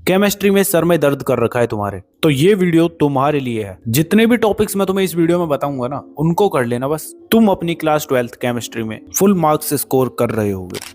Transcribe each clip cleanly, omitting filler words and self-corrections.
Chemistry में sir में दर्द कर रखा है तुम्हारे, तो ये वीडियो तुम्हारे लिए है। जितने भी टॉपिक्स मैं तुम्हें इस वीडियो में बताऊंगा ना, उनको कर लेना बस। तुम अपनी क्लास 12th केमिस्ट्री में फुल मार्क्स स्कोर कर रहे होगे।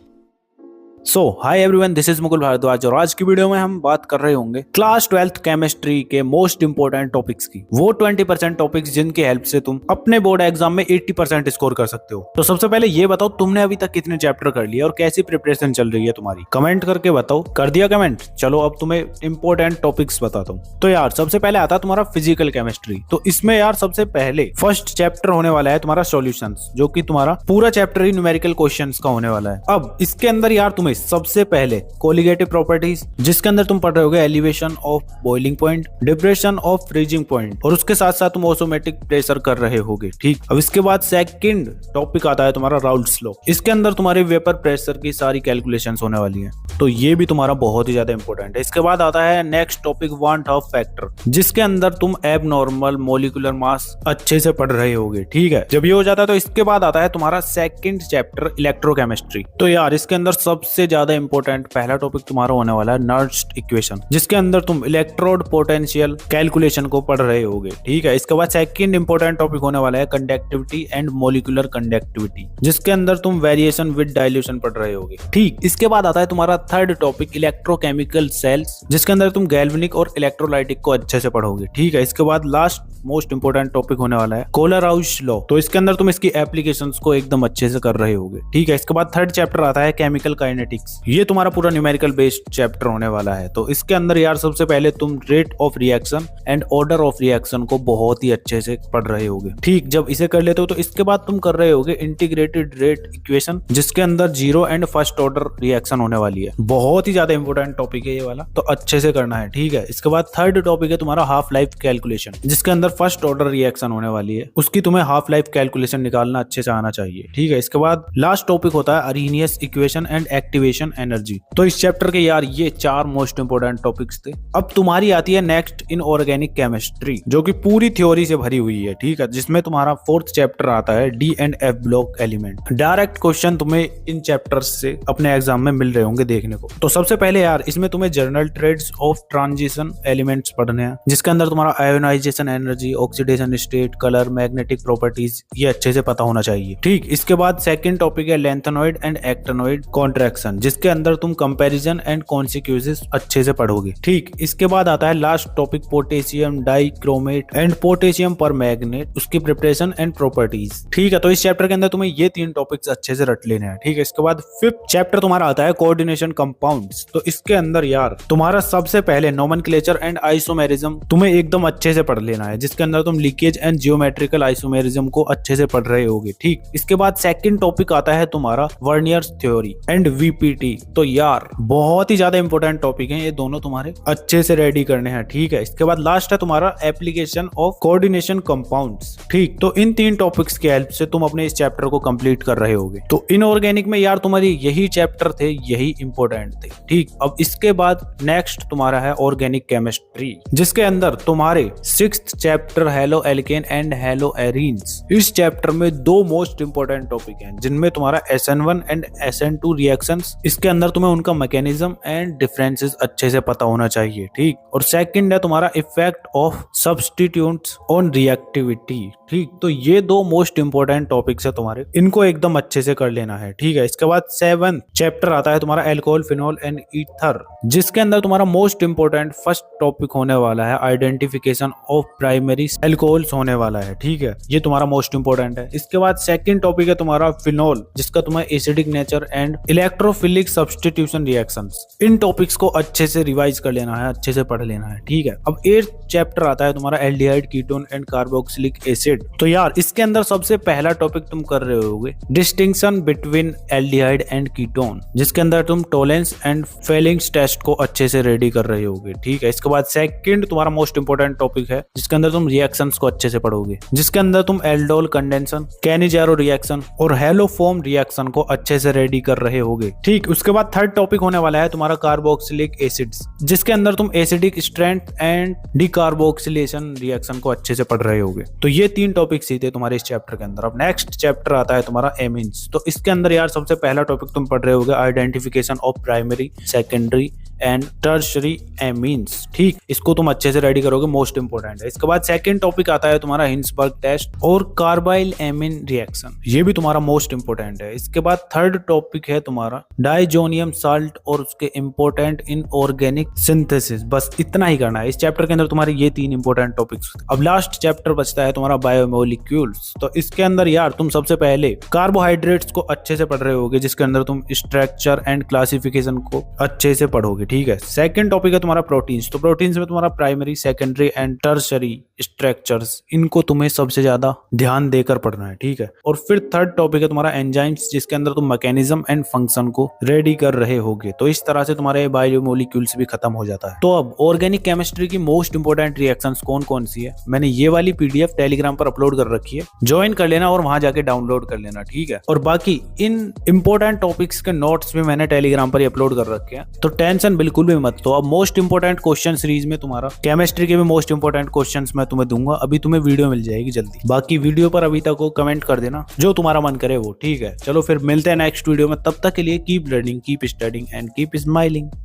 So hi everyone, this is Mukul Bharadwaj और आज की वीडियो में हम बात कर रहे होंगे क्लास 12th केमिस्ट्री के मोस्ट इंपोर्टेंट टॉपिक्स की। वो 20% टॉपिक्स जिनकी हेल्प से तुम अपने बोर्ड एग्जाम में 80% स्कोर कर सकते हो। तो सबसे पहले ये बताओ, तुमने अभी तक कितने चैप्टर कर लिए और कैसी प्रिपरेशन चल रही है तुम्हारी? कमेंट करके बताओ। कर दिया कमेंट? चलो अब तुम्हें इंपोर्टेंट टॉपिक्स बताता हूँ। तो यार सबसे पहले आता है तुम्हारा फिजिकल केमिस्ट्री। तो इसमें यार सबसे पहले फर्स्ट चैप्टर होने वाला है तुम्हारा सॉल्यूशंस, जो कि तुम्हारा पूरा चैप्टर ही न्यूमेरिकल क्वेश्चंस का होने वाला है। अब इसके अंदर यार तुम्हें सबसे पहले कोलिगेटिव प्रॉपर्टीज, जिसके अंदर तुम पढ़ रहे होगे elevation of boiling point, depression of freezing point, और उसके साथ साथ तुम ऑटोमेटिक प्रेशर कर रहे होगे। ठीक, अब इसके बाद सेकंड टॉपिक आता है तुम्हारा राउल्ट्स लॉ। इसके अंदर तुम्हारे वेपर प्रेशर की सारी कैलकुलेशंस होने वाली है, तो ये भी तुम्हारा बहुत ही ज्यादा इंपॉर्टेंट है। इसके बाद आता है next topic want of factor, जिसके अंदर तुम एबनॉर्मल मॉलिक्यूलर मास अच्छे से पढ़ रहे होगे। ठीक है, जब ये हो जाता है तो इसके बाद आता है तुम्हारा सेकंड चैप्टर इलेक्ट्रोकेमिस्ट्री। तो यार इसके अंदर सबसे ज्यादा इंपॉर्टेंट पहला टॉपिक तुम्हारा होने वाला है नर्स्ड इक्वेशन, जिसके अंदर तुम इलेक्ट्रोड पोटेंशियल कैलकुलेशन को पढ़ रहे होगे। ठीक है, इसके बाद सेकंड इंपॉर्टेंट टॉपिक होने वाला है कंडक्टिविटी एंड मॉलिक्यूलर कंडक्टिविटी, जिसके अंदर तुम वेरिएशन विद डाइल्यूशन पढ़ रहे होगे। ठीक, इसके बाद आता है तुम्हारा थर्ड टॉपिक इलेक्ट्रोकेमिकल सेल्स, जिसके अंदर तुम गैल्वेनिक और इलेक्ट्रोलाइटिक को अच्छे से पढ़ोगे। ठीक है, इसके बाद लास्ट मोस्ट इंपोर्टेंट टॉपिक होने वाला है कोलराउज लॉ। तो इसके अंदर तुम इसकी एप्लीकेशंस को एकदम अच्छे से कर रहे होगे। ठीक है, इसके बाद थर्ड चैप्टर आता है केमिकल काइनेटिक्स। ये तुम्हारा पूरा न्यूमेरिकल बेस्ड चैप्टर होने वाला है। तो इसके अंदर यार सबसे पहले तुम rate of reaction and order of reaction को बहुत ही अच्छे से पढ़ रहे होगे। ठीक, जब इसे कर लेते हो तो इसके बाद तुम कर रहे होगे इंटीग्रेटेड रेट इक्वेशन, जिसके अंदर zero and first order reaction होने वाली है। बहुत ही ज्यादा इंपॉर्टेंट टॉपिक है ये वाला, तो अच्छे से करना है। ठीक है, इसके बाद थर्ड टॉपिक है तुम्हारा हाफ लाइफ कैलकुलेशन, जिसके अंदर फर्स्ट ऑर्डर रिएक्शन होने वाली है। उसकी तुम्हें हाफ लाइफ कैलकुलेशन निकालना अच्छे से आना चाहिए। ठीक है, इसके बाद लास्ट टॉपिक होता है Arrhenius equation and activation energy. तो इस चैप्टर के यार ये चार मोस्ट इंपोर्टेंट टॉपिक्स थे। अब तुम्हारी आती है नेक्स्ट इन ऑर्गेनिक केमिस्ट्री, जो कि पूरी थ्योरी से भरी हुई है। ठीक है, जिसमें तुम्हारा फोर्थ चैप्टर आता है D and F block element. Direct question तुम्हें इन चैप्टर्स से अपने एग्जाम में मिल रहे होंगे देखने को। तो सबसे पहले यार इसमें तुम्हें general trends of transition elements पढ़ने हैं, जिसके अंदर तुम्हारा ionisation energy, oxidation state, colour, magnetic properties, ये अच्छे से पता होना चाहिए। ठीक, इसके बाद सेकंड टॉपिक है लेंथेनॉइड एंड एक्टिनॉइड कॉन्ट्रैक्शन, जिसके अंदर तुम कंपैरिजन एंड कॉन्सिक्वेंसेस अच्छे से पढ़ोगे। ठीक, इसके बाद आता है last topic potassium dichromate and potassium पर मैग्नेट, उसकी प्रिपरेशन एंड प्रॉपर्टीज। ठीक है, तो इस चैप्टर के अंदर तुम्हें ये तीन टॉपिक्स अच्छे से रट लेने हैं। ठीक है, इसके बाद फिफ्थ चैप्टर तुम्हारा आता है कोऑर्डिनेशन कंपाउंड्स। तो इसके अंदर यार तुम्हारा सबसे पहले नोमेनक्लेचर एंड आइसोमेरिज्म तुम्हें एकदम अच्छे से पढ़ लेना है, जिसके अंदर तुम लीकेज एंड जियोमेट्रिकल आइसोमेरिज्म को अच्छे से पढ़ रहे होगे। ठीक, इसके बाद सेकंड टॉपिक आता है तुम्हारा वर्नियर्स थ्योरी एंड वीपीटी। तो यार बहुत ही ज्यादा इंपॉर्टेंट टॉपिक है ये दोनों, तुम्हारे अच्छे से रेडी करने हैं। ठीक है, इसके बाद लास्ट है तुम्हारा एप्लीकेशन ऑफ कोऑर्डिनेशन कंपाउंड्स। ठीक, तो इन तीन टॉपिक्स की हेल्प से तुम अपने इस चैप्टर को कंप्लीट कर रहे होगे। तो इनऑर्गेनिक में यार तुम्हारी यही चैप्टर थे, यही इंपॉर्टेंट थे। ठीक, अब इसके बाद नेक्स्ट तुम्हारा है ऑर्गेनिक केमिस्ट्री, जिसके अंदर तुम्हारे sixth chapter halo alkane and hello arenes. इस चैप्टर में दो मोस्ट इंपॉर्टेंट टॉपिक हैं, जिनमें तुम्हारा SN1 एंड SN2 रिएक्शंस, इसके अंदर तुम्हें उनका मैकेनिज्म एंड डिफरेंसेस अच्छे से पता होना चाहिए। ठीक, और सेकंड है तुम्हारा effect of substitutes on reactivity. ठीक, तो ये दो मोस्ट इंपॉर्टेंट टॉपिक्स है तुम्हारे, इनको एकदम अच्छे से कर लेना है। ठीक है, इसके बाद सेवंथ चैप्टर आता है तुम्हारा एल्कोहल, फिनॉल एंड ईथर, जिसके अंदर तुम्हारा मोस्ट इंपॉर्टेंट फर्स्ट टॉपिक होने वाला है आइडेंटिफिकेशन ऑफ प्राइमरी एल्कोहल्स होने वाला है। ठीक है, ये तुम्हारा मोस्ट इंपॉर्टेंट है। इसके बाद सेकंड टॉपिक है तुम्हारा फिनॉल, जिसका तुम्हें acidic nature and electrophilic substitution reactions. In topics को अच्छे से रिवाइज कर लेना है, अच्छे से पढ़ लेना है। ठीक है, अब एट्थ चैप्टर आता है तुम्हारा aldehyde, ketone and carboxylic acid. तो यार इसके अंदर सबसे पहला टॉपिक तुम कर रहे होगे distinction between aldehyde and ketone, जिसके अंदर तुम टोलेंस एंड फेलिंग्स टेस्ट को अच्छे से रेडी कर रहे होगे। ठीक है, इसके बाद सेकंड तुम्हारा मोस्ट इंपॉर्टेंट टॉपिक है, जिसके अंदर तुम रिएक्शंस को अच्छे से पढ़ोगे, जिसके अंदर तुम एल्डोल कंडेंसन, कैनिजारो रिएक्शन और हेलोफॉर्म रिएक्शन को अच्छे से रेडी कर रहे होगे। ठीक, उसके बाद थर्ड टॉपिक होने वाला है तुम्हारा कार्बोक्सिलिक एसिड्स, जिसके अंदर तुम acidic strength and decarboxylation reaction को अच्छे से पढ़ रहे होगे। तो ये 3 टॉपिक्स ही थे तुम्हारे इस चैप्टर के अंदर। अब नेक्स्ट चैप्टर आता है तुम्हारा एमीन्स। तो इसके अंदर यार सबसे पहला टॉपिक तुम पढ़ रहे होगे identification of primary, secondary and tertiary amines. ठीक, इसको तुम अच्छे से रेडी करोगे, मोस्ट इंपोर्टेंट है। इसके बाद सेकंड टॉपिक आता है तुम्हारा हिंसबर्ग टेस्ट और कार्बाइल एमीन रिएक्शन, ये भी तुम्हारा मोस्ट इंपोर्टेंट है। इसके बाद थर्ड टॉपिक है तुम्हारा डाइजोनियम साल्ट और उसके इंपोर्टेंट इनऑर्गेनिक सिंथेसिस। बस इतना ही करना है इस चैप्टर के अंदर तुम्हारे ये 3 इंपोर्टेंट टॉपिक्स। अब लास्ट चैप्टर बचता है तुम्हारा बायोमोलिक्यूल्स। तो इसके अंदर यार तुम सबसे पहले कार्बोहाइड्रेट्स को अच्छे से पढ़ रहे होगे, जिसके अंदर तुम स्ट्रक्चर एंड क्लासिफिकेशन को अच्छे से पढ़ोगे। ठीक है, सेकंड टॉपिक है तुम्हारा प्रोटीन्स। तो प्रोटीन्स में तुम्हारा primary, secondary and tertiary structures, इनको तुम्हें सबसे ज्यादा ध्यान देकर पढ़ना है। ठीक है, और फिर थर्ड टॉपिक है तुम्हारा एंजाइम्स, जिसके अंदर तुम मैकेनिज्म एंड फंक्शन को रेडी कर रहे होगे। तो इस तरह से तुम्हारे बायोमोलिक्यूल्स भी खत्म हो जाता है। तो अब ऑर्गेनिक केमिस्ट्री की मोस्ट इंपोर्टेंट रिएक्शंस कौन कौन सी है, मैंने ये वाली पीडीएफ टेलीग्राम पर अपलोड कर रखी है, ज्वाइन कर लेना और वहां जाके डाउनलोड कर लेना। ठीक है, और बाकी इन इंपोर्टेंट टॉपिक्स के नोट्स भी मैंने टेलीग्राम पर अपलोड कर रखे हैं, तो टेंशन बिल्कुल भी मत। तो अब मोस्ट इंपोर्टेंट क्वेश्चन सीरीज में तुम्हारा केमिस्ट्री के भी मोस्ट इंपोर्टेंट क्वेश्चंस मैं तुम्हें दूंगा। अभी तुम्हें वीडियो मिल जाएगी जल्दी। बाकी वीडियो पर अभी तक को कमेंट कर देना जो तुम्हारा मन करे वो। ठीक है, चलो फिर मिलते हैं नेक्स्ट वीडियो में। तब तक के लिए keep learning, keep studying and keep smiling.